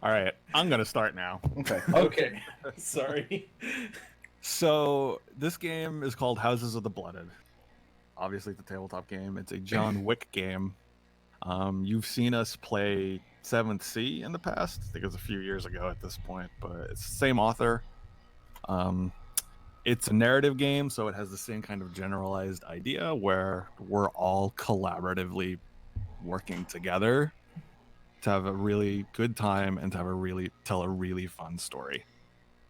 All right, I'm gonna start now. Okay. Okay. Sorry. So this game is called Houses of the Blooded. Obviously, it's a tabletop game. It's a John Wick game. You've seen us play Seventh Sea in the past. I think it was a few years ago at this point, but it's the same author. Um, it's a narrative game, so it has the same kind of generalized idea where we're all collaboratively working together to have a really good time and to have tell a really fun story.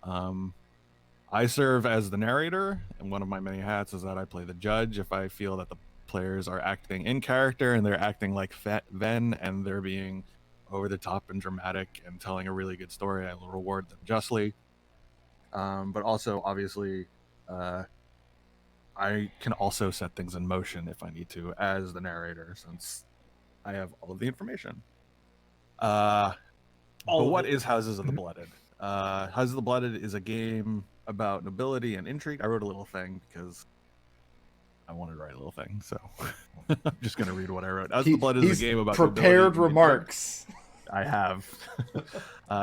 I serve as the narrator, and one of my many hats is that I play the judge if I feel that the players are acting in character and they're acting like Ven and they're being over the top and dramatic and telling a really good story. I will reward them justly. But also, obviously, I can also set things in motion if I need to as the narrator, since I have all of the information. But what is Houses of the Blooded? Houses of the Blooded is a game about nobility and intrigue. I wrote a little thing because I wanted to write a little thing, so I'm just going to read what I wrote. Houses of the Blooded is a game about prepared remarks. I have.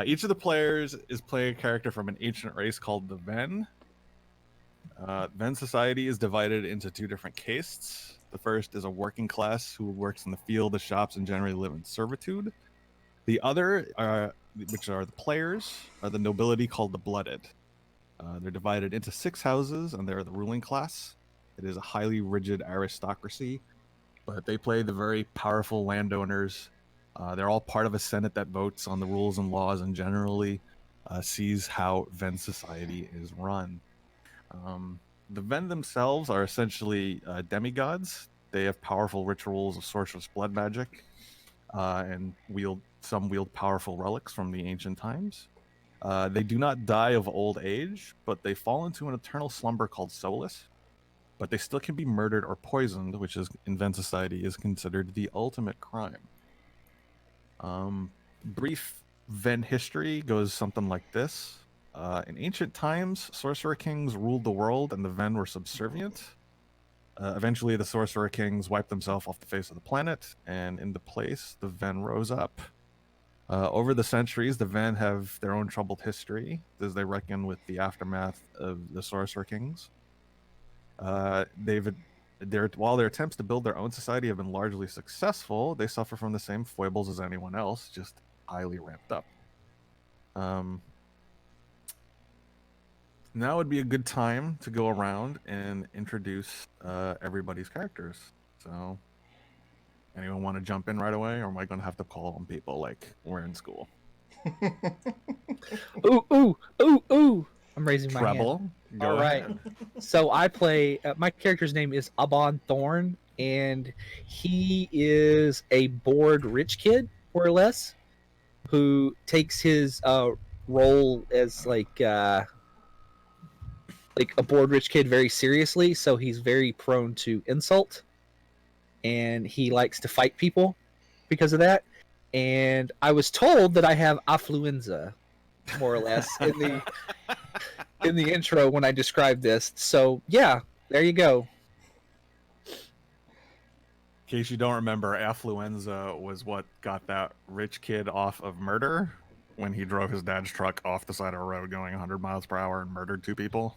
Each of the players is playing a character from an ancient race called the Ven. Ven society is divided into two different castes. The first is a working class who works in the field, the shops, and generally live in servitude. The other, which are the players, are the nobility called the Blooded. They're divided into 6 houses, and they're the ruling class. It is a highly rigid aristocracy, but they play the very powerful landowners. They're all part of a senate that votes on the rules and laws and generally sees how Ven society is run. The Ven themselves are essentially demigods. They have powerful rituals of sorcerous blood magic and wield powerful relics from the ancient times. They do not die of old age, but they fall into an eternal slumber called soulless. But they still can be murdered or poisoned, which is in Ven society is considered the ultimate crime. Brief Ven history goes something like this. In ancient times, sorcerer kings ruled the world and the Ven were subservient. Eventually, the sorcerer kings wiped themselves off the face of the planet, and in the place, the Ven rose up. Over the centuries, the Ven have their own troubled history as they reckon with the aftermath of the Sorcerer Kings. While their attempts to build their own society have been largely successful, they suffer from the same foibles as anyone else, just highly ramped up. Now would be a good time to go around and introduce everybody's characters. So, anyone want to jump in right away, or am I going to have to call on people like we're in school? Ooh. I'm raising my Treble, hand. go All right. ahead. So I play, my character's name is Abon Thorn, and he is a bored rich kid, more or less, who takes his role as like a bored rich kid very seriously. So he's very prone to insult, and he likes to fight people because of that. And I was told that I have affluenza, more or less, in the intro when I described this. So yeah, there you go. In case you don't remember, affluenza was what got that rich kid off of murder when he drove his dad's truck off the side of a road going 100 miles per hour and murdered 2 people.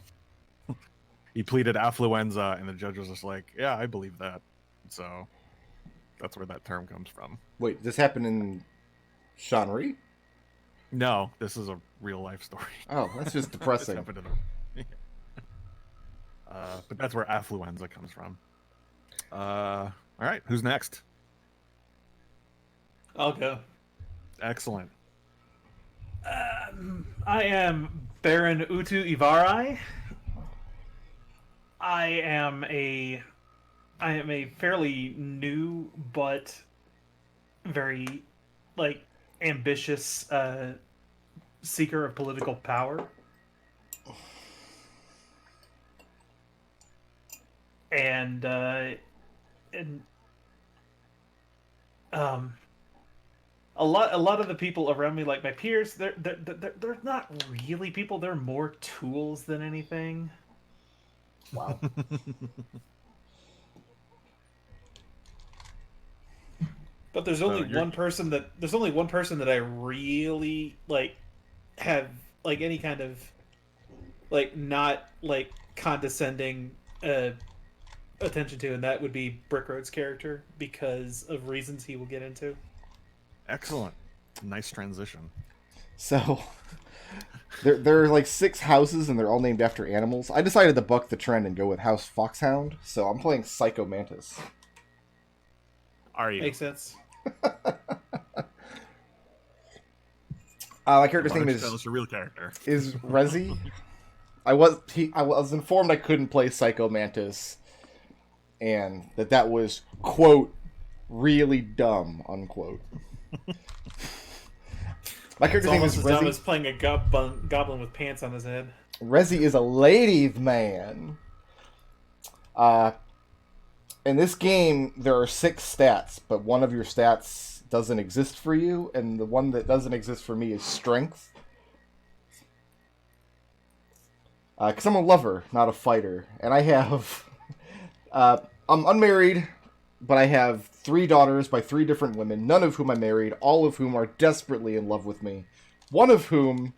He pleaded affluenza, and the judge was just like, yeah, I believe that. So that's where that term comes from. Wait, this happened in Shanri? No, this is a real life story. Oh, that's just depressing. But that's where affluenza comes from. All right, who's next? I'll go. Excellent. I am Baron Utu Ivarai. I am a fairly new but very ambitious seeker of political power. And a lot of the people around me, like my peers, they're not really people. They're more tools than anything. Wow. But there's only one person that I really have any kind of not condescending attention to, and that would be Brickroad's character because of reasons he will get into. Excellent. Nice transition. So, there are 6 houses, and they're all named after animals. I decided to buck the trend and go with House Foxhound, so I'm playing Psycho Mantis. Are you? Makes sense. My character's name Tell us your real character. is Rezi. I was informed I couldn't play Psycho Mantis, and that was, quote, really dumb, unquote. My character's name is Almost as dumb Rezi. as playing a goblin with pants on his head. Rezi is a ladies man. In this game, there are 6 stats, but one of your stats doesn't exist for you, and the one that doesn't exist for me is strength. Because I'm a lover, not a fighter. And I have... I'm unmarried, but I have 3 daughters by 3 different women, none of whom I'm married, all of whom are desperately in love with me. One of whom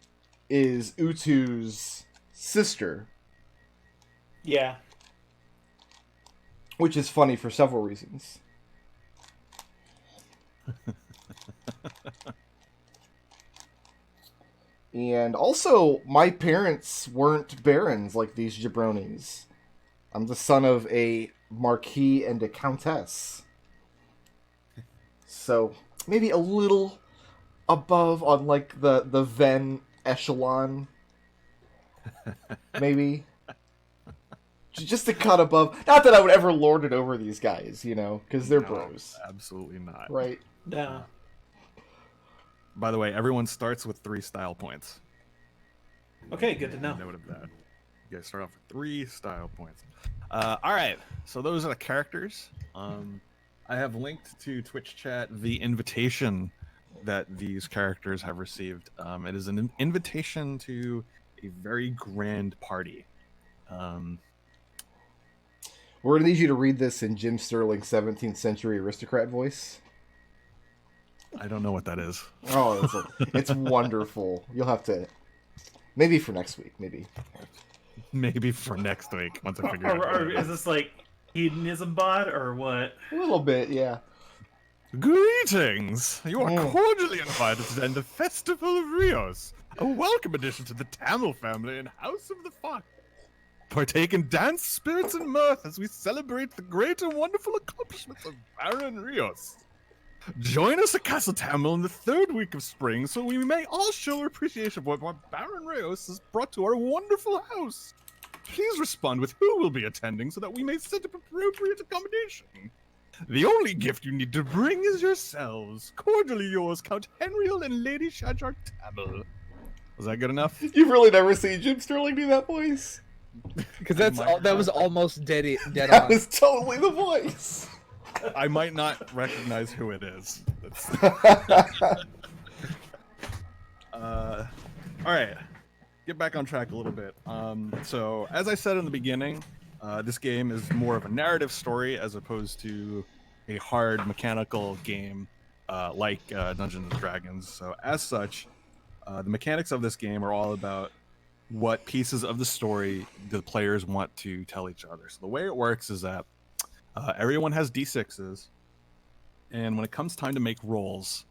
is Utu's sister. Yeah. Which is funny for several reasons. And also, my parents weren't barons like these jabronis. I'm the son of a marquis and a countess. So, maybe a little above on, the Venn echelon. Maybe. Just a cut above. Not that I would ever lord it over these guys, because they're bros. Absolutely not. Right? No. By the way, everyone starts with 3 style points. Okay, good to know. Note of that. You guys start off with 3 style points. All right, so those are the characters. I have linked to Twitch chat the invitation that these characters have received. It is an invitation to a very grand party. We're going to need you to read this in Jim Sterling's 17th century aristocrat voice. I don't know what that is. Oh, it's wonderful. You'll have to... Maybe for next week, maybe. Maybe for next week, once I figure it out. Or is this hedonism bot, or what? A little bit, yeah. Greetings! You are cordially invited to attend the Festival of Rios, a welcome addition to the Tamil family and House of the Fox. Partake in dance, spirits, and mirth as we celebrate the great and wonderful accomplishments of Baron Rios. Join us at Castle Tamil in the 3rd week of spring so we may all show our appreciation for what Baron Rios has brought to our wonderful house. Please respond with who will be attending so that we may set up appropriate accommodation. The only gift you need to bring is yourselves. Cordially yours, Count Henriel and Lady Shajar Tamil. Was that good enough? You've really never seen Jim Sterling do that voice? Because that was almost dead That on. was totally the voice. I might not recognize who it is. All right, get back on track a little bit. So, as I said in the beginning, this game is more of a narrative story as opposed to a hard mechanical game like Dungeons and Dragons. So, as such, the mechanics of this game are all about what pieces of the story the players want to tell each other. So, the way it works is that everyone has D6s, and when it comes time to make rolls,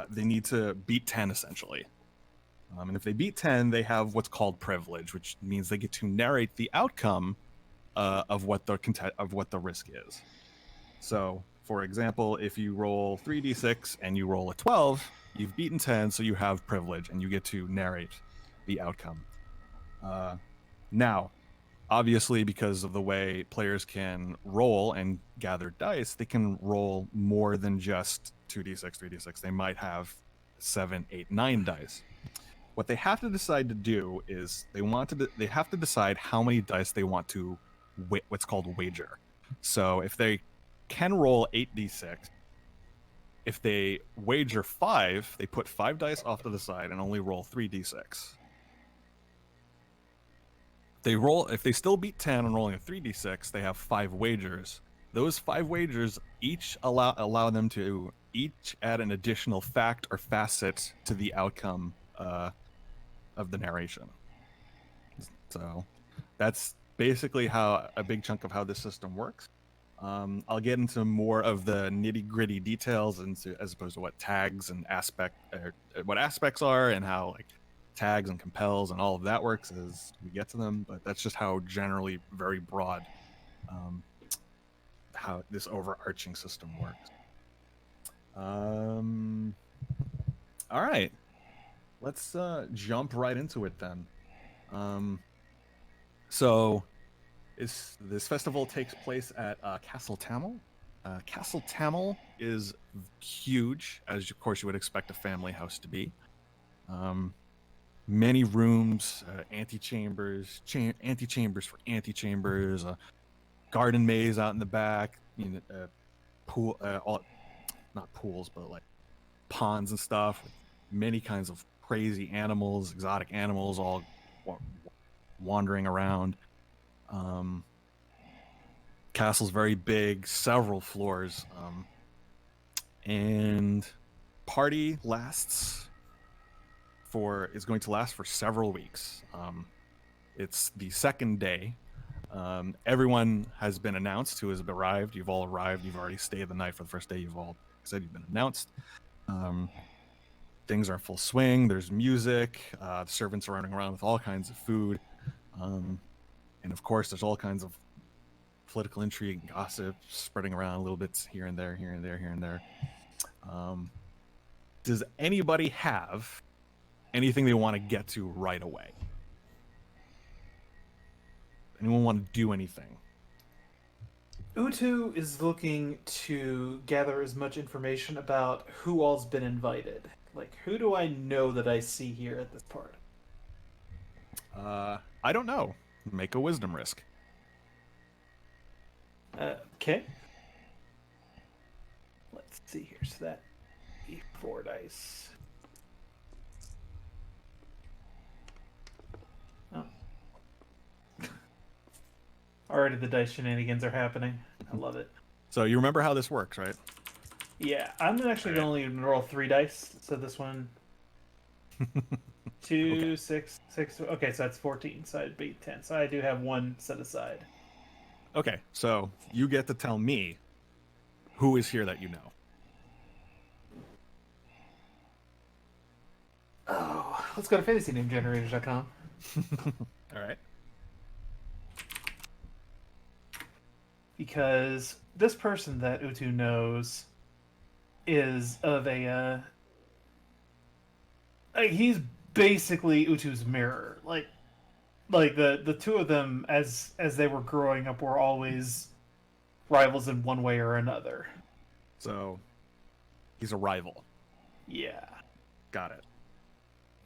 they need to beat 10 essentially. And if they beat 10, they have what's called privilege, which means they get to narrate the outcome of what the risk is. So, for example, if you roll 3d6 and you roll a 12, you've beaten 10, so you have privilege, and you get to narrate the outcome. Now, obviously, because of the way players can roll and gather dice, they can roll more than just 2d6, 3d6. They might have 7, 8, 9 dice. What they have to decide to do is they have to decide how many dice they want to what's called wager. So if they can roll 8d6, if they wager 5, they put 5 dice off to the side and only roll 3d6. If they still beat 10 and rolling a 3d6, they have 5 wagers. Those 5 wagers each allow them to each add an additional fact or facet to the outcome of the narration. So that's basically how a big chunk of how this system works. I'll get into more of the nitty-gritty details, as opposed to what tags and what aspects are, and how like tags and compels and all of that works as we get to them. But that's just how generally, very broad, how this overarching system works. All right, let's jump right into it then. So this festival takes place at Castle Tamil. Castle Tamil is huge, as of course you would expect a family house to be. Many rooms, antechambers for antechambers, a garden maze out in the back, pool, not pools, but like ponds and stuff. Many kinds of crazy animals, exotic animals, all wandering around. Castle's very big, several floors, and party is going to last for several weeks. It's the second day. Everyone has been announced who has arrived. You've all arrived. You've already stayed the night for the first day. You've all said you've been announced. Things are in full swing. There's music. The servants are running around with all kinds of food. And of course, there's all kinds of political intrigue and gossip spreading around a little bit here and there, here and there, here and there. Does anybody have anything they want to get to right away? Anyone want to do anything? Utu is looking to gather as much information about who all's been invited. Like, who do I know that I see here at this party? I don't know. Make a wisdom risk. Okay. Let's see here. So that be 4 dice. Oh. Already the dice shenanigans are happening. I love it. So you remember how this works, right? Yeah, I'm actually going to only roll 3 dice. So this one... 2, Okay. 6. Okay, so that's 14. So I'd be 10. So I do have 1 set aside. Okay, so you get to tell me who is here that you know. Oh, let's go to fantasynamegenerators.com. All right. Because this person that Utu knows is of a he's basically Utu's mirror. Like the two of them as they were growing up were always rivals in one way or another. So he's a rival. Yeah. Got it.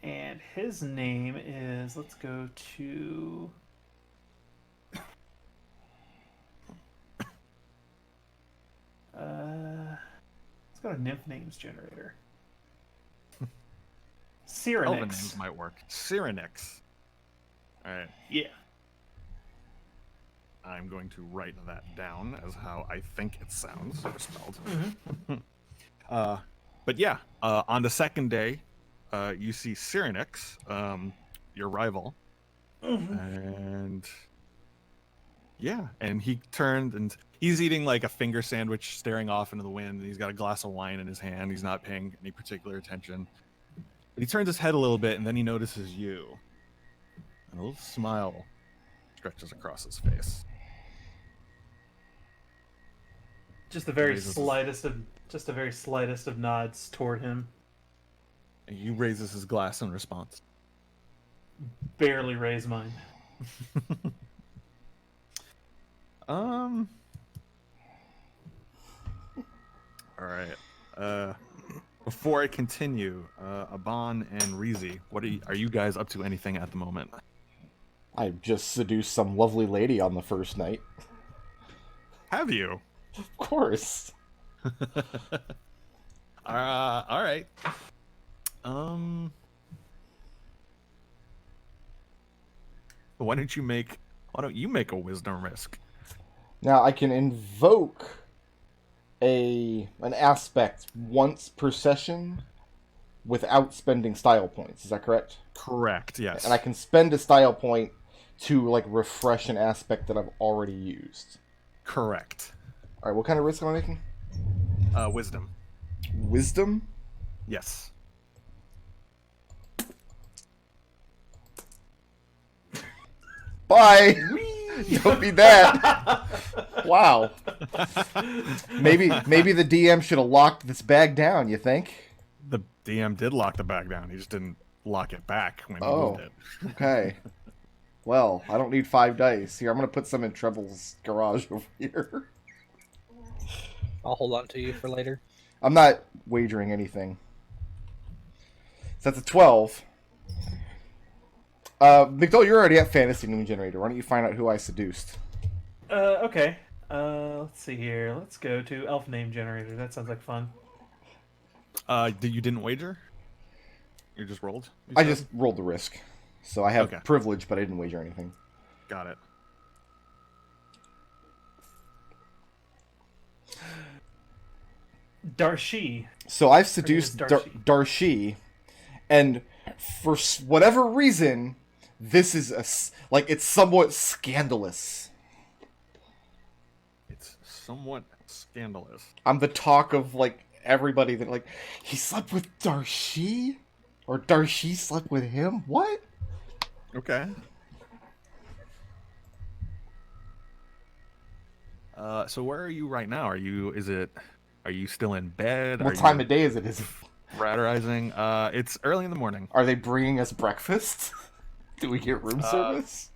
And his name is, let's go to let's go to Nymph Names Generator. Elven Cyrenix. names might work. Cyrenix. All right. Yeah. I'm going to write that down as how I think it sounds or spelled. Mm-hmm. But yeah, on the second day, you see Cyrenix, your rival, Mm-hmm. and yeah, and he turned and he's eating like a finger sandwich, staring off into the wind, and he's got a glass of wine in his hand. He's not paying any particular attention. But he turns his head a little bit, and then he notices you, and a little smile stretches across his face. Just the very Raises- slightest of nods toward him. And he raises his glass in response. Barely raise mine. All right. Before I continue, Aban and Reezy, are you guys up to anything at the moment? I just seduced some lovely lady on the first night. Have you? Of course. All right. Why don't you make a wisdom risk? Now I can invoke an aspect once per session without spending style points. Is that correct? Correct. Yes. And I can spend a style point to like refresh an aspect that I've already used. Correct. All right, what kind of risk am I making? Wisdom. Wisdom? Yes. Bye. Don't be that. Wow. Maybe the DM should have locked this bag down. You think? The DM did lock the bag down. He just didn't lock it back when he Oh. moved it. Okay. Well, I don't need 5 dice. Here, I'm gonna put some in Treble's garage over here. I'll hold on to you for later. I'm not wagering anything. So that's a 12. McDohl, you're already at Fantasy Name Generator. Why don't you find out who I seduced? Okay. Let's see here. Let's go to Elf Name Generator. That sounds like fun. You didn't wager? You just rolled? You I said? just rolled the risk. So I have Okay. privilege, but I didn't wager anything. Got it. Darshi. So I've seduced Her name is Darshi, and for whatever reason, this is it's somewhat scandalous. It's somewhat scandalous. I'm the talk of like everybody that like he slept with Darshi, or Darshi slept with him. What? Okay. So where are you right now? Are you still in bed? What time of day is it? Is it? Fraterizing? It's early in the morning. Are they bringing us breakfast? Do we get room service?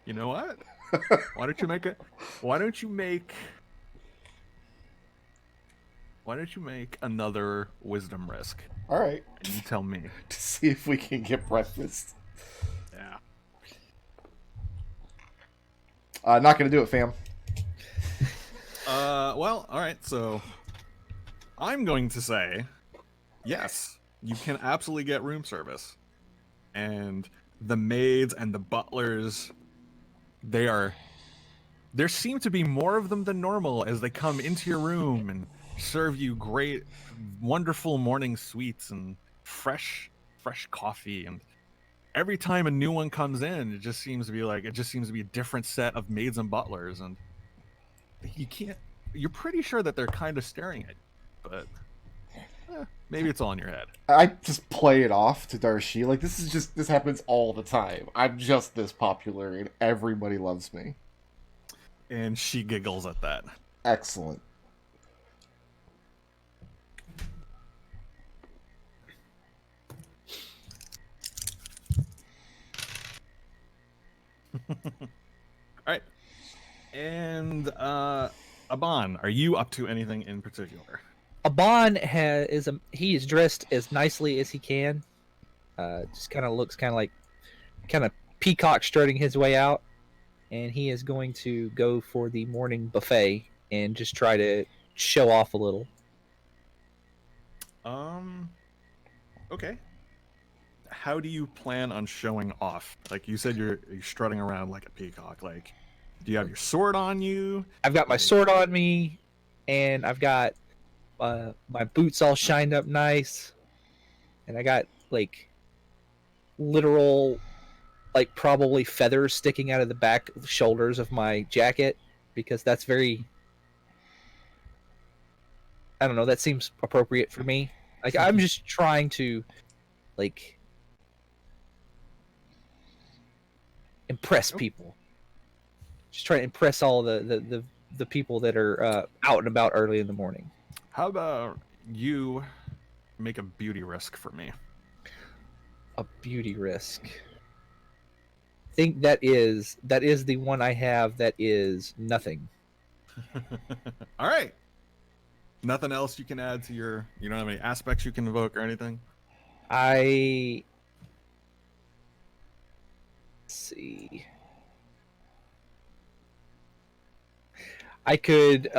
You know what? Why don't you make another wisdom risk? All right, And you tell me. to see if we can get breakfast. Yeah. Not gonna do it, fam. Well, all right. So I'm going to say, yes, you can absolutely get room service, and the maids and the butlers, there seem to be more of them than normal as they come into your room and serve you great, wonderful morning sweets and fresh coffee. And every time a new one comes in, it just seems to be a different set of maids and butlers. And you're pretty sure that they're kind of staring at you, but maybe it's all in your head. I just play it off to Darshi. Like this happens all the time. I'm just this popular and everybody loves me. And she giggles at that. Excellent. All right. And Aban, are you up to anything in particular? Aban he is dressed as nicely as he can. Just kind of looks kind of peacock strutting his way out, and he is going to go for the morning buffet and just try to show off a little. Okay. How do you plan on showing off? Like you said, you're strutting around like a peacock. Like, do you have your sword on you? I've got my sword on me, and I've got my boots all shined up nice, and I got like literal, like probably feathers sticking out of the back shoulders of my jacket, because that's very, I don't know, that seems appropriate for me. Like I'm just trying to like impress people. Just trying to impress all the people that are out and about early in the morning. How about you make a beauty risk for me? A beauty risk. I think that is the one I have that is nothing. All right. Nothing else you can add to your... You don't have any aspects you can invoke or anything? Let's see. I could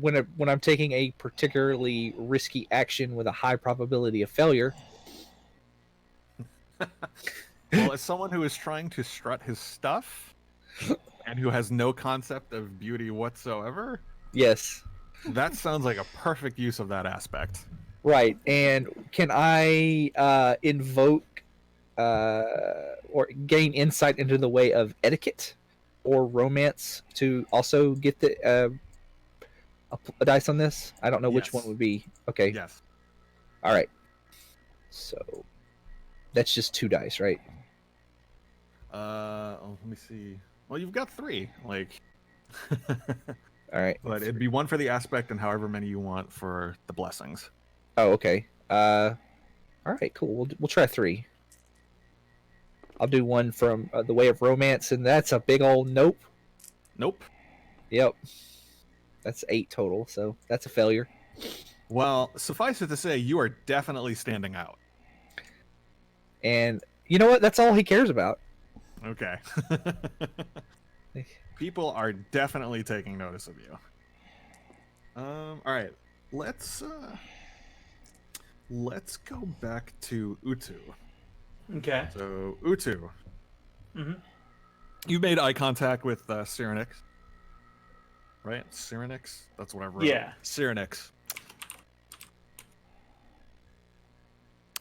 when I'm taking a particularly risky action with a high probability of failure, Well, as someone who is trying to strut his stuff and who has no concept of beauty whatsoever, Yes. that sounds like a perfect use of that aspect. Right. And can I invoke or gain insight into the way of etiquette or romance to also get the a dice on this? I don't know which one Yes. would be. Okay. Yes. All right. So that's just 2 dice, right? Let me see. Well, you've got 3. Like, All right. but it'd be 1 for the aspect and however many you want for the blessings. Oh, okay. All right, cool. We'll try 3. I'll do 1 from the way of romance, and that's a big old nope. Nope. Yep. That's 8 total, so that's a failure. Well, suffice it to say, you are definitely standing out. And you know what? That's all he cares about. Okay. People are definitely taking notice of you. All right. Let's go back to Utu. Okay. So, Utu, Mm-hmm. you made eye contact with Cyrenix. Right? Cyrenix? That's what I wrote. Yeah. Cyrenix.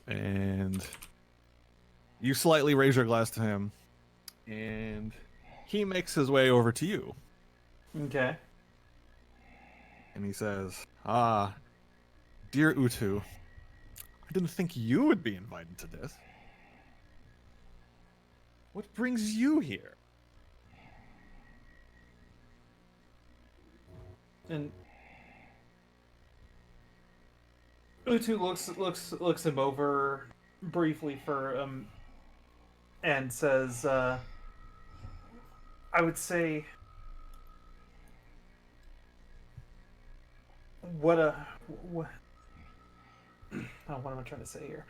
And you slightly raise your glass to him, and he makes his way over to you. Okay. And he says, "Ah, dear Utu, I didn't think you would be invited to this. What brings you here?" And Utu looks him over briefly for and says, "I would say, what oh, what am I trying to say here?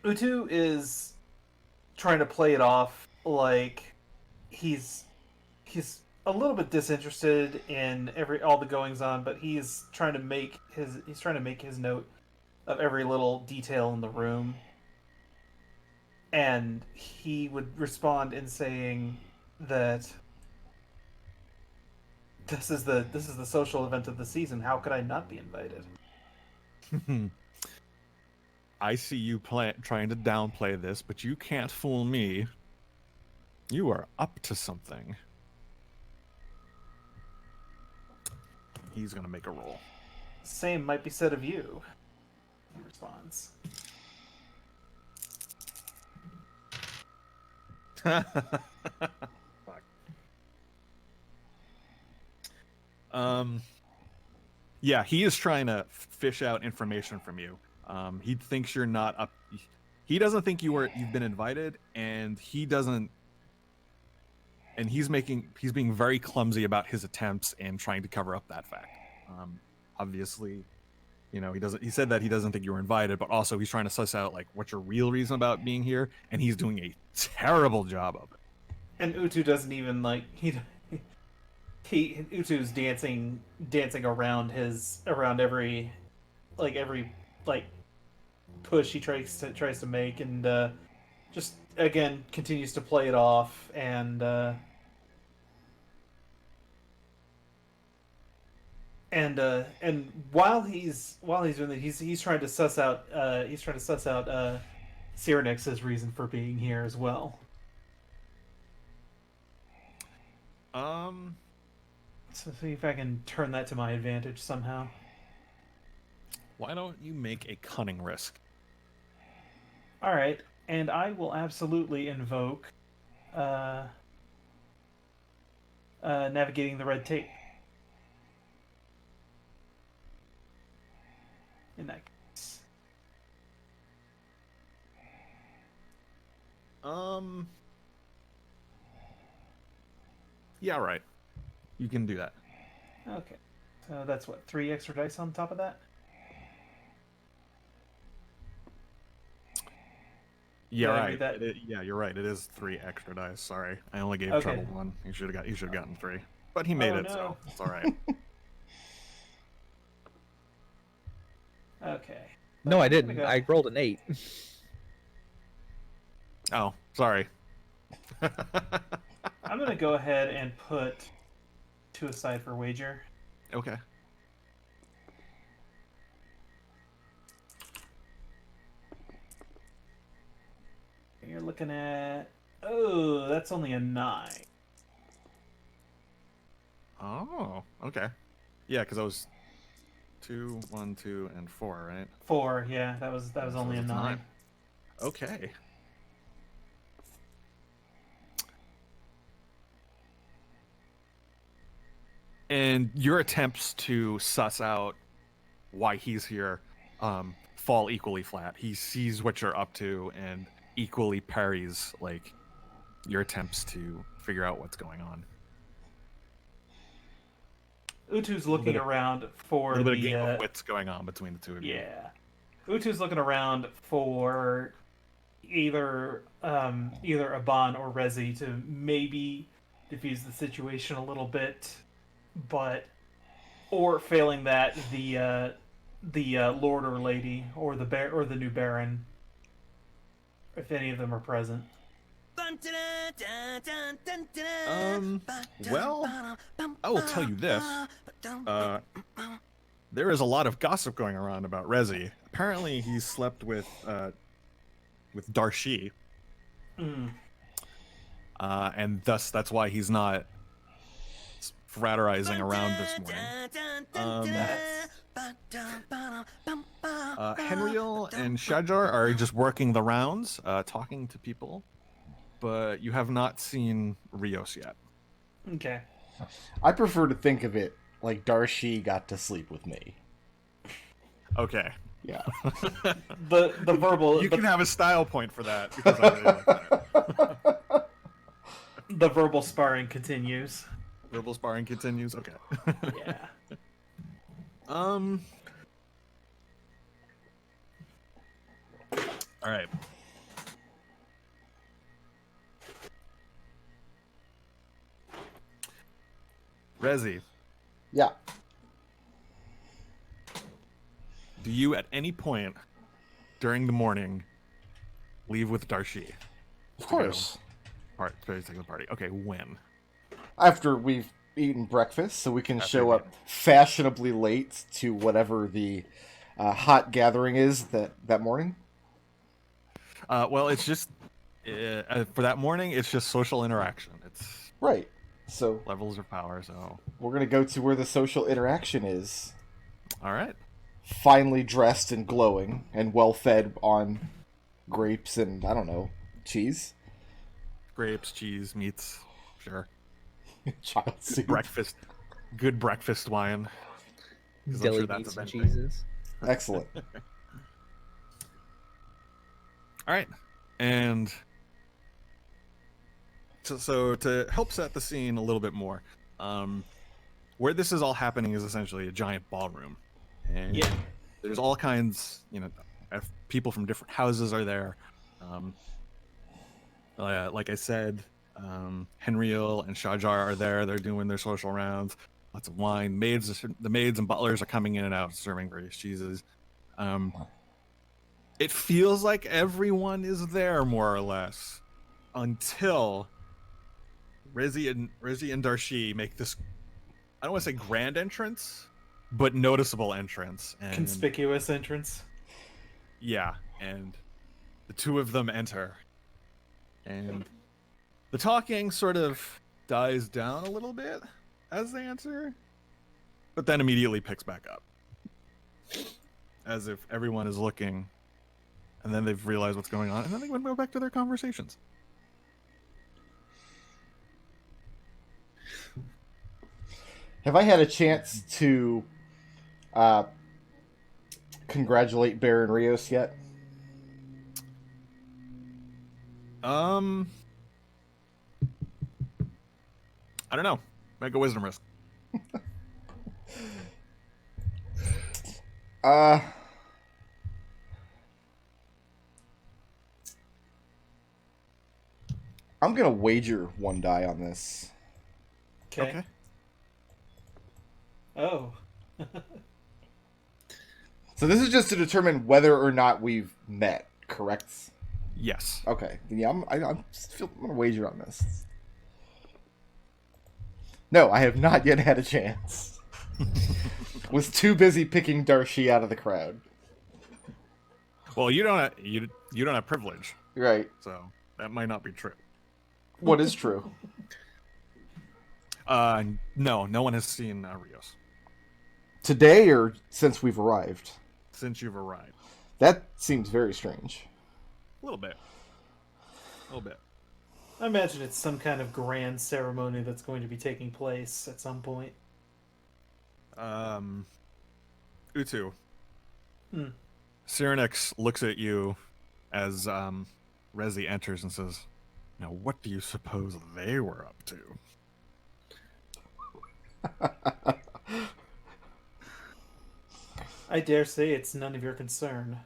Utu is trying to play it off like he's a little bit disinterested in all the goings on, but he's trying to make his note of every little detail in the room. And he would respond in saying that this is the social event of the season. How could I not be invited? I see you trying to downplay this, but you can't fool me. You are up to something. He's gonna make a roll. Same might be said of you. He responds. Fuck. Yeah, he is trying to fish out information from you. He thinks you're not up. He doesn't think you've been invited, and he doesn't. And he's being very clumsy about his attempts and trying to cover up that fact. Obviously, he said that he doesn't think you were invited, but also he's trying to suss out like what's your real reason about being here, and he's doing a terrible job of it. And Utu doesn't even like Utu's dancing around every push he tries to make, and just again continues to play it off, and while he's doing that, he's trying to suss out Cyrenix's reason for being here as well. So see if I can turn that to my advantage somehow. Why don't you make a cunning risk? All right, and I will absolutely invoke navigating the red tape. In that case. Yeah, right. You can do that. Okay. So that's what, 3 extra dice on top of that? Yeah, Did I right. read that? Yeah, you're right. It is 3 extra dice. Sorry, I only gave Okay. Treble 1. You should have gotten 3, but he made Oh, it, no. so it's all right. Okay. No, I I'm gonna didn't. go- I rolled an 8. Oh, sorry. I'm gonna go ahead and put 2 aside for wager. Okay. You're looking at. Oh, that's only a 9. Oh, okay. Yeah, because I was 2, 1, 2, and 4, right? 4, yeah, that was So only a it's 9. Okay. And your attempts to suss out why he's here fall equally flat. He sees what you're up to and equally parries like your attempts to figure out what's going on. Utu's A little looking bit of- around A for little bit of the game of wits going on between the two of you. yeah. Utu's looking around for either Aban or Rezi to maybe diffuse the situation a little bit, but or failing that the Lord or Lady or the new Baron, if any of them are present. Well, I will tell you this. There is a lot of gossip going around about Rezi. Apparently, he slept with Darshi, Mm. and thus that's why he's not fraterizing around this morning. Henriel and Shajar are just working the rounds, talking to people, but you have not seen Rios yet. Okay. I prefer to think of it like Darshi got to sleep with me. Okay. Yeah. The verbal You can have a style point for that. Because I really like that. the verbal sparring continues. Verbal sparring continues. Okay. Yeah. All right. Rezi, Yeah. do you at any point during the morning leave with Darshi? Of course. Take the party. Okay, when? After we've eaten breakfast, so we can After show you've up fashionably late to whatever the hot gathering is that morning. Well, it's just for that morning. It's just social interaction. It's Right. So levels of power. So, we're going to go to where the social interaction is. all right. Finely dressed and glowing and well fed on grapes and, I don't know, cheese. Grapes, cheese, meats. Sure. Child soup. Breakfast. Good breakfast wine. 'Cause I'm Deli sure that's meats a and big thing. cheeses. Excellent. All right, and so to help set the scene a little bit more, where this is all happening is essentially a giant ballroom, and Yeah. there's all kinds, people from different houses are there. Like I said, Henriel and Shajar are there. They're doing their social rounds. Lots of wine. The maids and butlers are coming in and out, serving various cheeses. It feels like everyone is there more or less until Rizzy and Darshi make this, I don't want to say grand entrance, but noticeable entrance. And Conspicuous entrance. yeah, and the two of them enter. And the talking sort of dies down a little bit as they enter, but then immediately picks back up. As if everyone is looking, and then they've realized what's going on, and then they go back to their conversations. Have I had a chance to congratulate Baron Rios yet? I don't know. Make a wisdom risk. I'm gonna wager one die on this. Okay. Oh. So this is just to determine whether or not we've met, correct? Yes. Okay. Yeah, I'm gonna wager on this. No, I have not yet had a chance. Was too busy picking Darcy out of the crowd. Well, you don't have privilege, Right. so that might not be true. What is true? No one has seen Rios Today or since we've arrived? since you've arrived. That seems very strange. A little bit. I imagine it's some kind of grand ceremony that's going to be taking place at some point. Utu. Hmm. Cyrenix looks at you as Rezi enters and says, "Now, what do you suppose they were up to?" I dare say it's none of your concern.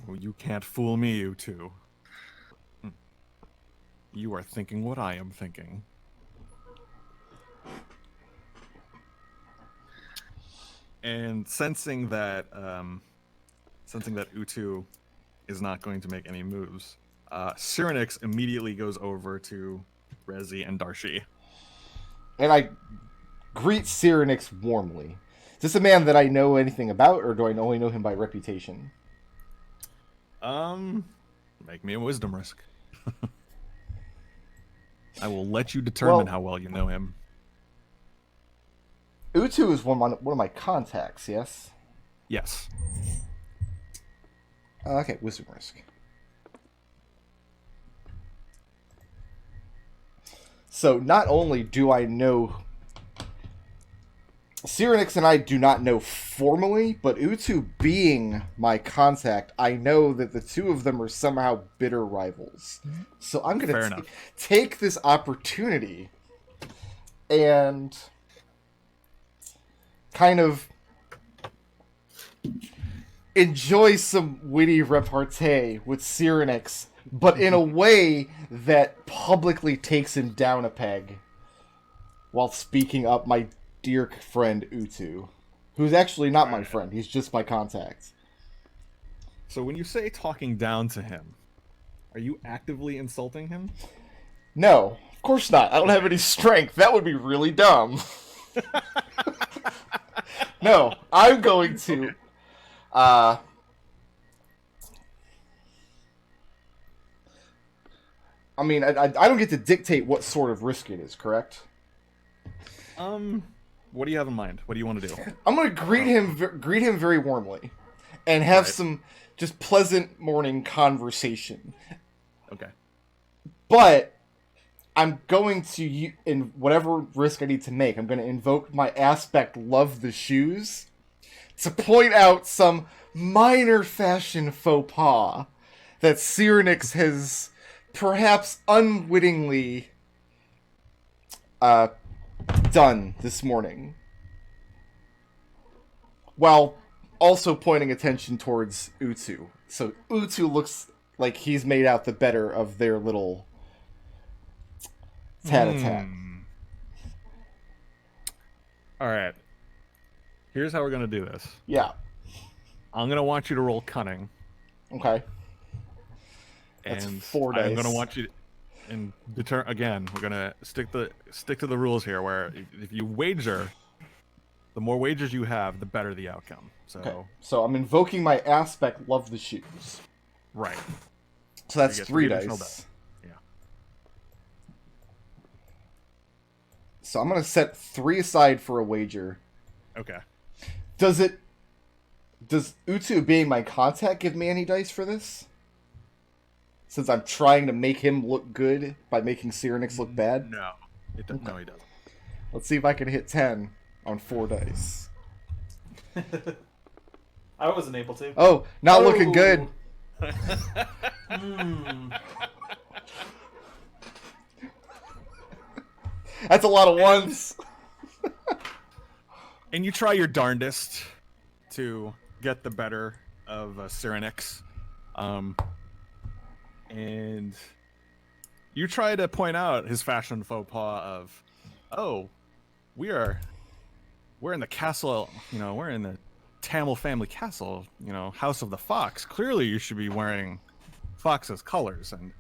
Well, you can't fool me, Utu. You are thinking what I am thinking. And sensing that Utu is not going to make any moves, Cyrenix immediately goes over to Rezi and Darshi. And I greet Cyrenix warmly. Is this a man that I know anything about, or do I only know him by reputation? Make me a wisdom risk. I will let you determine how well you know him. Utu is one of my contacts, yes? Yes. Okay, wisdom risk. So not only do I know Cyrenix and I do not know formally, but Utu being my contact, I know that the two of them are somehow bitter rivals. So I'm going to take this opportunity and kind of enjoy some witty repartee with Cyrenix, but in a way that publicly takes him down a peg while speaking up my dear friend Utu, who's actually not my friend, he's just my contact. So when you say talking down to him, are you actively insulting him? No, of course not. I don't have any strength. That would be really dumb. No, I'm going to I mean, I don't get to dictate what sort of risk it is, correct? What do you have in mind? What do you want to do? I'm going to greet him very warmly and have some just pleasant morning conversation. Okay. But I'm going to, in whatever risk I need to make, I'm going to invoke my aspect Love the Shoes to point out some minor fashion faux pas that Cyrenix has perhaps unwittingly done this morning, while also pointing attention towards Utu. So Utu looks like he's made out the better of their little tat-a-tat. Alright. Here's how we're going to do this. Yeah. I'm going to want you to roll cunning. Okay. That's And 4 dice. I'm going to want you to... And again, we're gonna stick to the rules here. Where if you wager, the more wagers you have, the better the outcome. So, okay. So I'm invoking my aspect Love the Shoes. Right. So that's you get 3 additional dice. Yeah. So I'm gonna set 3 aside for a wager. Okay. Does Utu being my contact give me any dice for this? Since I'm trying to make him look good by making Cyrenix look bad? No. No, he doesn't. Let's see if I can hit 10 on 4 dice. I wasn't able to. Oh, not looking good. That's a lot of ones. And you try your darndest to get the better of Cyrenix. And you try to point out his fashion faux pas of, oh, we're in the castle, you know, we're in the Tamil family castle, you know, House of the Fox. Clearly you should be wearing Fox's colors. And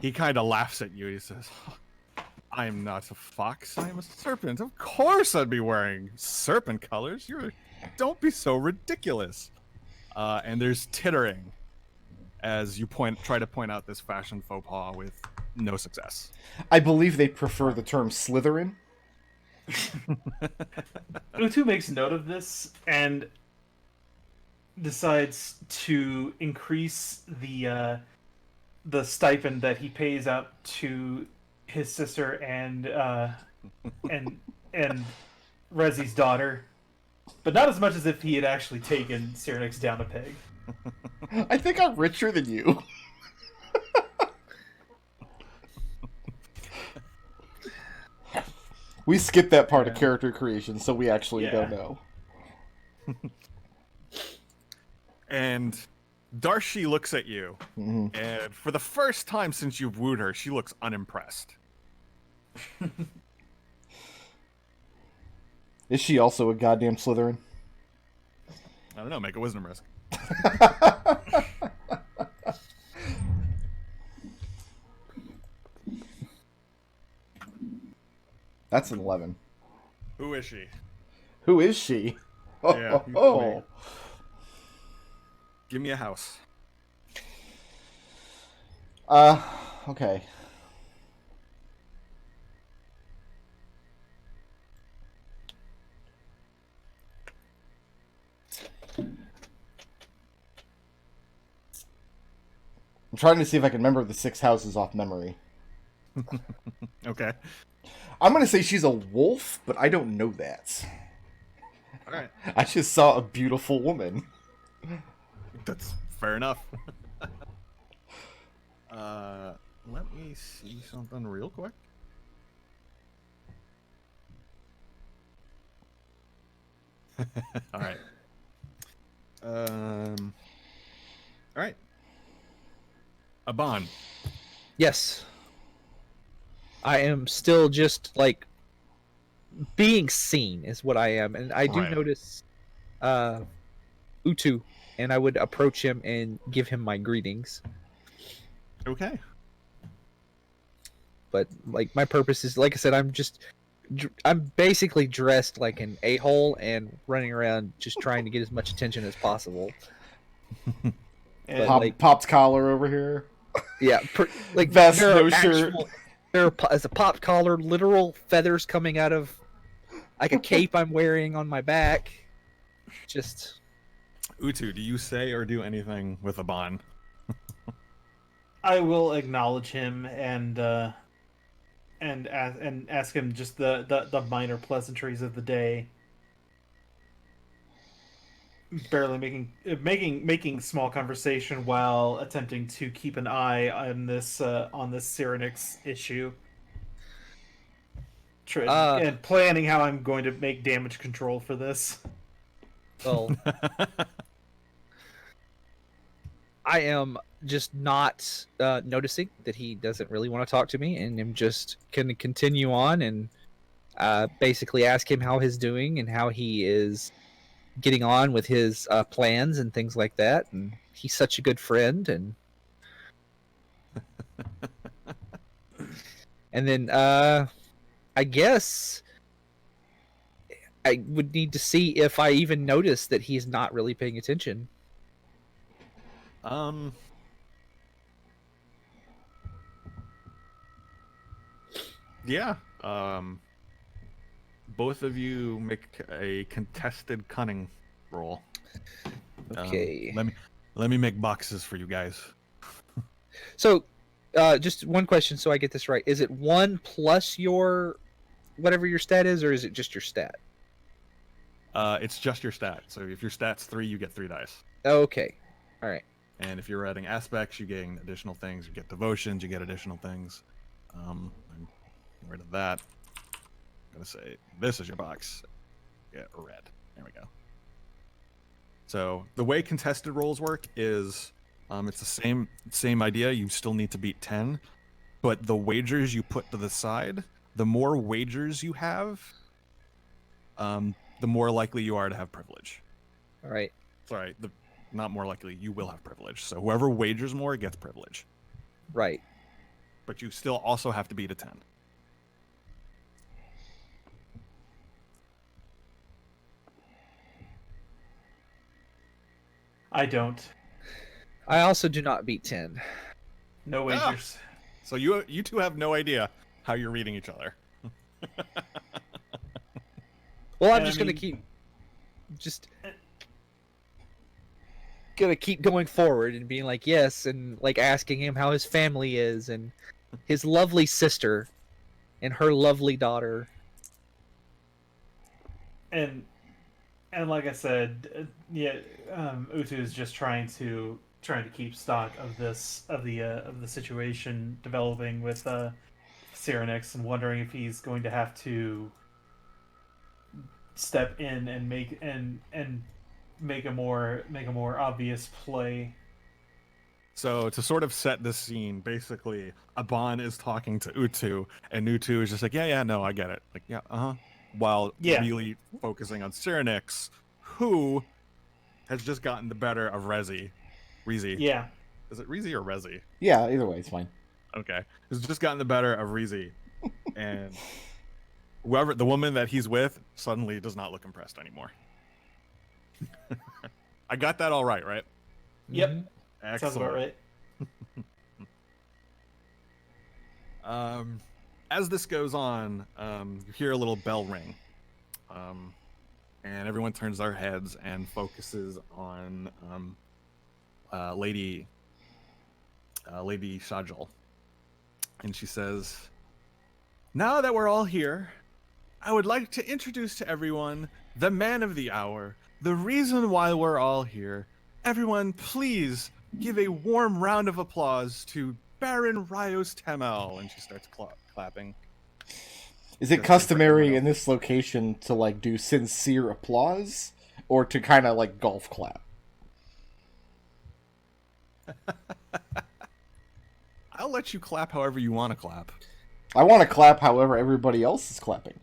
he kind of laughs at you. He says, I'm not a fox, I'm a serpent. Of course I'd be wearing serpent colors. Don't be so ridiculous. And there's tittering as you try to point out this fashion faux pas with no success. I believe they prefer the term Slytherin. Utu makes note of this and decides to increase the stipend that he pays out to his sister and Rezi's daughter, but not as much as if he had actually taken Cyrenix down a peg. I think I'm richer than you. We skipped that part of character creation, so we actually don't know. And Darshi looks at you, and for the first time since you've wooed her, she looks unimpressed. Is she also a goddamn Slytherin? I don't know, make a wisdom risk. That's an 11. Who is she? Who is she? Yeah, you tell me. Give me a house. Okay. I'm trying to see if I can remember the 6 houses off memory. Okay. I'm going to say she's a wolf, but I don't know that. All right. I just saw a beautiful woman. That's fair enough. Let me see something real quick. All right. All right. Aban. Yes. I am still just like being seen is what I am, and I do notice Utu, and I would approach him and give him my greetings. Okay. But like my purpose is, like I said, I'm basically dressed like an a-hole and running around just trying to get as much attention as possible. And Popped collar over here. Yeah, like Vest, there no are shirt. There is a popped collar, literal feathers coming out of like a cape I'm wearing on my back. Just Utu, do you say or do anything with Aban? I will acknowledge him and ask him just the minor pleasantries of the day. Barely making small conversation while attempting to keep an eye on this Cyrenix issue. And planning how I'm going to make damage control for this. well, I am just not noticing that he doesn't really want to talk to me, and I'm just gonna continue on and basically ask him how he's doing and how he is getting on with his plans and things like that. And he's such a good friend, and and then I guess I would need to see if I even notice that he's not really paying attention. Yeah. Both of you make a contested cunning roll. Okay. Let me make boxes for you guys. So, just one question, so I get this right: is it 1 plus your whatever your stat is, or is it just your stat? It's just your stat. So if your stat's 3, you get 3 dice. Okay. All right. And if you're adding aspects, you gain additional things. You get devotions, you get additional things. I'm getting rid of that. I'm gonna say this is your box. Get red. There we go. So the way contested rolls work is it's the same idea. You still need to beat 10, but the wagers you put to the side, the more wagers you have, the more likely you are to have privilege. All right. Sorry, not more likely, you will have privilege. So whoever wagers more gets privilege. Right. But you still also have to beat a 10. I don't. I also do not beat 10. No wagers. So you two have no idea how you're reading each other. Well, I'm And I just gonna mean- gonna keep going forward and being like yes, and like asking him how his family is and his lovely sister and her lovely daughter. And like I said, Utu is just trying to keep stock of the situation developing with Cyrenix, and wondering if he's going to have to step in and make a more obvious play. So to sort of set the scene, basically, Aban is talking to Utu, and Utu is just like, yeah, no, I get it. Like, yeah, while really focusing on Cyrenix, who has just gotten the better of Rezi. Yeah. Is it Rezi or Rezi? Yeah, either way, it's fine. Okay. Has just gotten the better of Rezi. And the woman that he's with suddenly does not look impressed anymore. I got that all right? Yep. Mhm. Excellent. Sounds about right. As this goes on, you hear a little bell ring. And everyone turns their heads and focuses on Lady Shajal. And she says, "Now that we're all here, I would like to introduce to everyone the man of the hour, the reason why we're all here. Everyone, please give a warm round of applause to Baron Rios Temel." And she starts clapping. Is it customary in this location to like do sincere applause, or to kind of like golf clap? I'll let you clap however you want to clap. I want to clap however everybody else is clapping.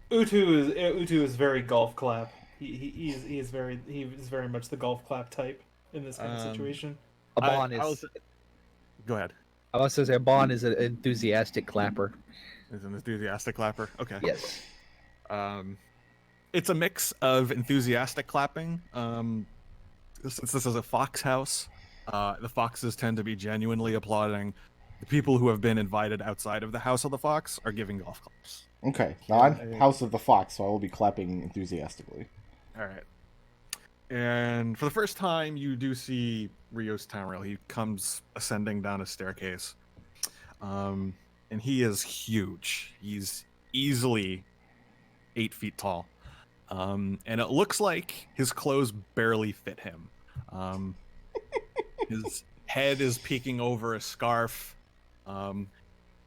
Utu is very golf clap. He is very much the golf clap type in this kind of situation. Go ahead. I also say Aban is an enthusiastic clapper. Is an enthusiastic clapper. Okay. Yes. It's a mix of enthusiastic clapping. Since this is a fox house, the foxes tend to be genuinely applauding. The people who have been invited outside of the house of the fox are giving golf claps. Okay, now I'm House of the Fox, so I will be clapping enthusiastically. All right. And for the first time, you do see Rios Tamriel. He comes ascending down a staircase. And he is huge. He's easily 8 feet tall. And it looks like his clothes barely fit him. His head is peeking over a scarf.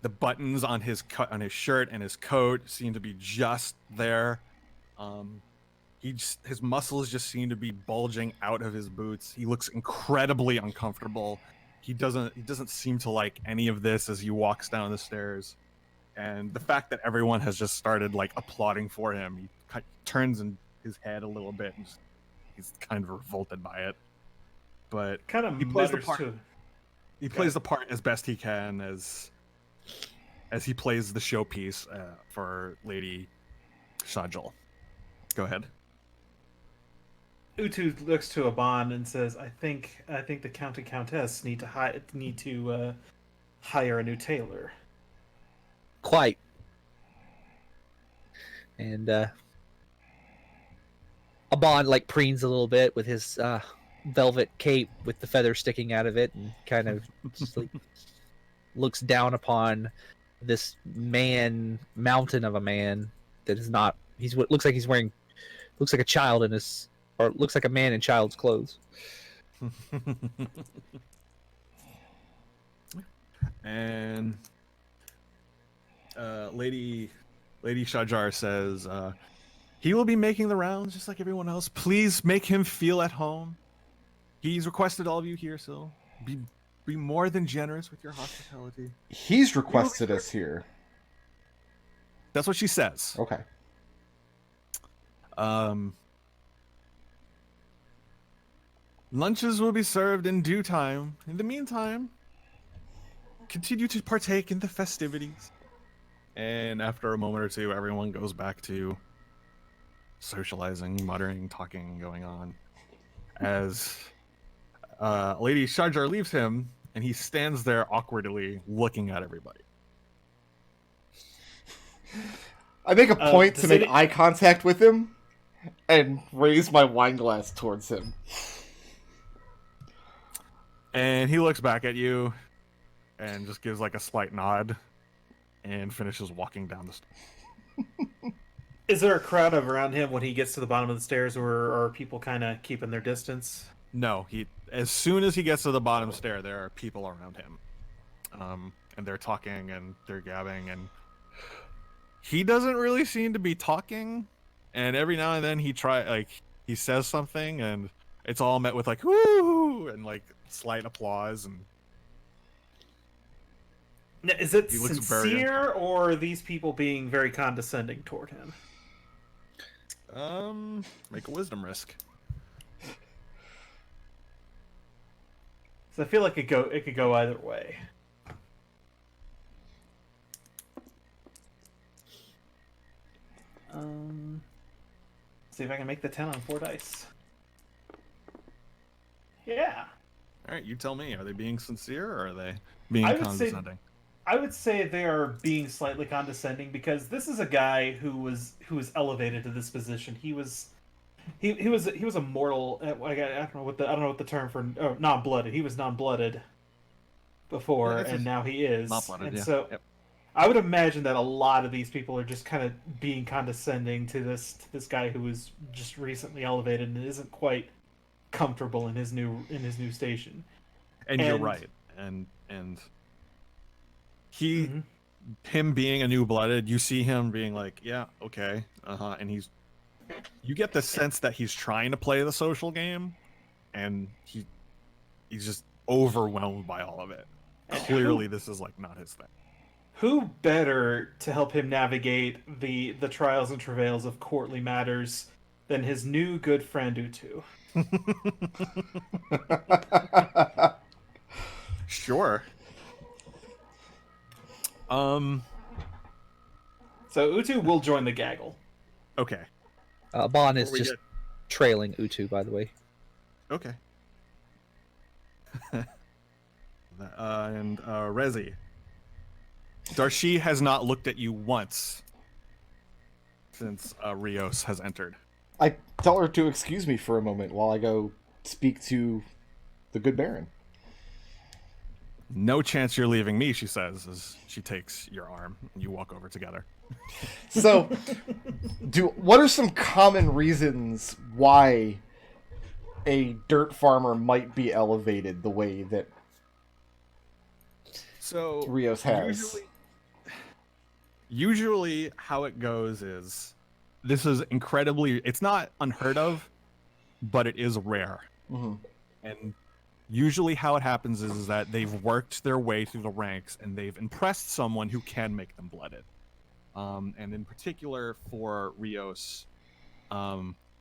The buttons on his shirt and his coat seem to be just there. His muscles just seem to be bulging out of his boots. He looks incredibly uncomfortable. He doesn't seem to like any of this as he walks down the stairs. And the fact that everyone has just started like applauding for him, he turns in his head a little bit and he's kind of revolted by it. But Kind of he plays the mutters part. to. He plays the part as best he can as he plays the showpiece for Lady Shajal. Go ahead. Utu looks to Aban and says, "I think the Count and Countess need to hire a new tailor." Quite. And Aban like preens a little bit with his velvet cape with the feather sticking out of it, and kind of just, like, looks down upon this mountain of a man that is not. Looks like a child in his, or looks like a man in child's clothes. And Lady Shajar says, he will be making the rounds just like everyone else. Please make him feel at home. He's requested all of you here, so be more than generous with your hospitality. He's requested us here. That's what she says. Okay. Lunches will be served in due time. In the meantime, continue to partake in the festivities. And after a moment or two, everyone goes back to socializing, muttering, talking, going on. As Lady Shajar leaves him, and he stands there awkwardly looking at everybody. I make a point to does make any- eye contact with him and raise my wine glass towards him. And he looks back at you and just gives like a slight nod and finishes walking down the stairs. Is there a crowd around him when he gets to the bottom of the stairs, or are people kind of keeping their distance? No, as soon as he gets to the bottom stair, there are people around him. And they're talking and they're gabbing, and he doesn't really seem to be talking. And every now and then he says something, and it's all met with like woo and like slight applause. And Now, is it He looks sincere, or are these people being very condescending toward him? make a wisdom risk. So I feel like it could go either way. See if I can make the 10 on 4 dice. Yeah. All right, you tell me. Are they being sincere or are they being I would say- condescending? I would say they are being slightly condescending because this is a guy who was elevated to this position. He was a mortal. I don't know what the term for non-blooded. He was non-blooded before, Yeah, and now he is. Not blooded, and yeah. so Yep. I would imagine that a lot of these people are just kind of being condescending to this guy who was just recently elevated and isn't quite comfortable in his new station. And you're And- right. And he Mhm. him being a new blooded, you see him being like, yeah, okay, and you get the sense that he's trying to play the social game, and he's just overwhelmed by all of it. And Clearly, this is like not his thing. Who better to help him navigate the trials and travails of courtly matters than his new good friend Utu? Sure. So Utu will join the gaggle. Okay. Bon is Before we just get- trailing Utu, by the way. Okay. And Rezi. Darshi has not looked at you once since Rios has entered. I tell her to excuse me for a moment while I go speak to the good Baron. No chance you're leaving me, she says, as she takes your arm and you walk over together. So, what are some common reasons why a dirt farmer might be elevated the way that So Rios has? Usually how it goes is this is it's not unheard of, but it is rare. Mm-hmm. And usually how it happens is that they've worked their way through the ranks and they've impressed someone who can make them blooded. And in particular for Rios,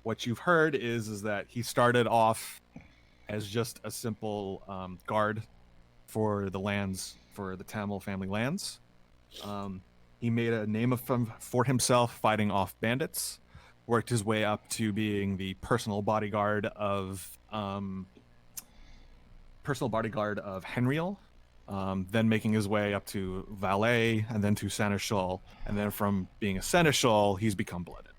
what you've heard is that he started off as just a simple guard for the lands, for the Tamil family lands. He made a name for himself fighting off bandits, worked his way up to being the personal bodyguard of Henriel, then making his way up to valet and then to seneschal, and then from being a seneschal, he's become blooded.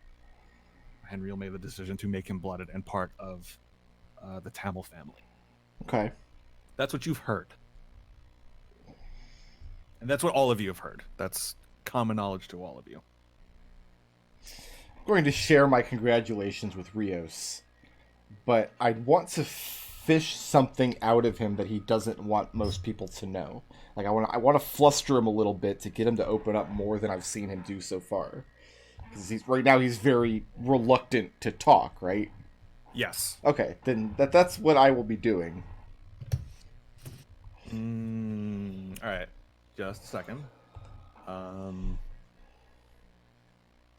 Henriel made the decision to make him blooded and part of the Tamil family. Okay. That's what you've heard. And that's what all of you have heard. That's common knowledge to all of you. I'm going to share my congratulations with Rios, but I want to fish something out of him that he doesn't want most people to know. Like I want to fluster him a little bit to get him to open up more than I've seen him do so far. Because right now he's very reluctant to talk, right? Yes. Okay, then that's what I will be doing. All right. Just a second.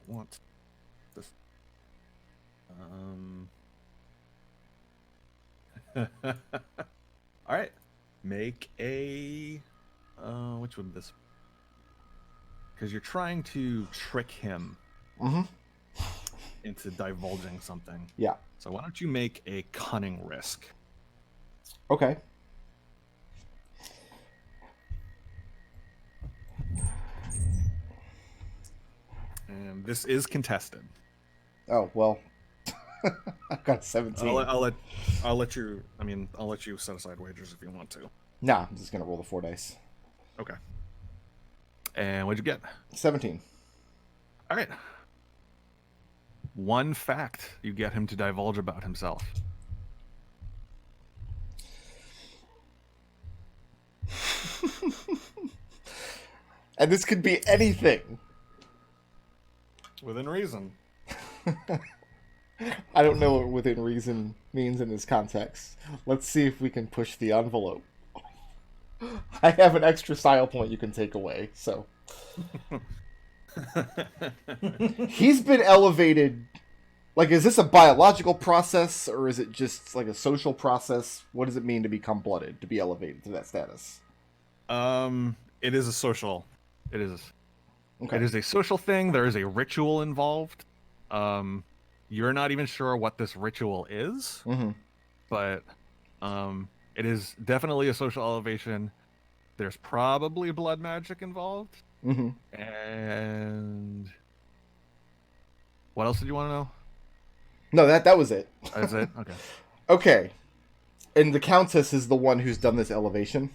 Want this? All right. Make a. Which would this? Because you're trying to trick him Mm-hmm. into divulging something. Yeah. So why don't you make a cunning risk? Okay. And this is contested. Oh well. I've got 17. I'll let you. I mean, I'll let you set aside wagers if you want to. Nah, I'm just gonna roll the 4 dice. Okay. And what'd you get? 17. All right. One fact you get him to divulge about himself. And this could be anything. Within reason. I don't know what within reason means in this context. Let's see if we can push the envelope. I have an extra style point you can take away, so. He's been elevated. Like, is this a biological process, or is it just like a social process? What does it mean to become blooded, to be elevated to that status? It is a social. It is. Okay. It is a social thing. There is a ritual involved. You're not even sure what this ritual is, Mm-hmm. but it is definitely a social elevation. There's probably blood magic involved. Mm-hmm. And what else did you want to know? No, that was it. That's it. Okay. Okay. And the Countess is the one who's done this elevation?